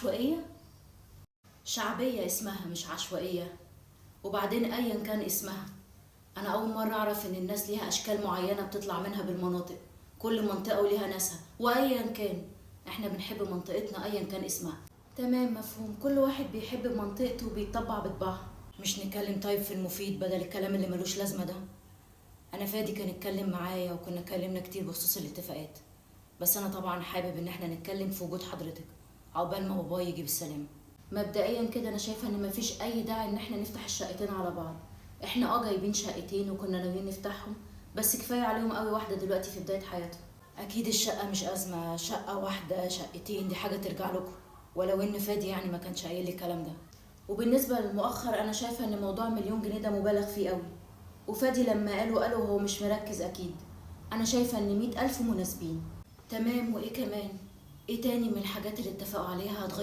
عشوائية؟ شعبية اسمها مش عشوائية. وبعدين أيا كان اسمها، أنا أول مرة أعرف إن الناس ليها أشكال معينة بتطلع منها بالمناطق. كل منطقة وليها ناسها، وأيا كان إحنا بنحب منطقتنا أيا كان اسمها. تمام، مفهوم. كل واحد بيحب منطقته وبيطبع بطباعها. مش نتكلم طيب في المفيد بدل الكلام اللي ملوش لازمة ده؟ أنا فادي كان اتكلم معايا وكنا اتكلمنا كتير بخصوص الاتفاقات، بس أنا طبعا حابب إن احنا نتكلم في وجود حضرتك عقبال ما بابايا يجي بالسلامة. مبدئيا كده انا شايفه ان مفيش اي داعي ان احنا نفتح الشقتين على بعض. احنا جايبين شقتين وكنا ناويين نفتحهم، بس كفايه عليهم قوي واحده دلوقتي في بدايه حياتهم. اكيد الشقه مش ازمه، شقه واحده شقتين دي حاجه ترجع لكم، ولو ان فادي يعني ما كانش قايل لي الكلام ده. وبالنسبه للمؤخر انا شايفه ان موضوع مليون جنيه ده مبالغ فيه قوي، وفادي لما قالوا هو مش مركز اكيد. انا شايفه ان 100,000 مناسبين. تمام، وايه كمان؟ ايه تاني من الحاجات اللي اتفقوا عليها هتغير؟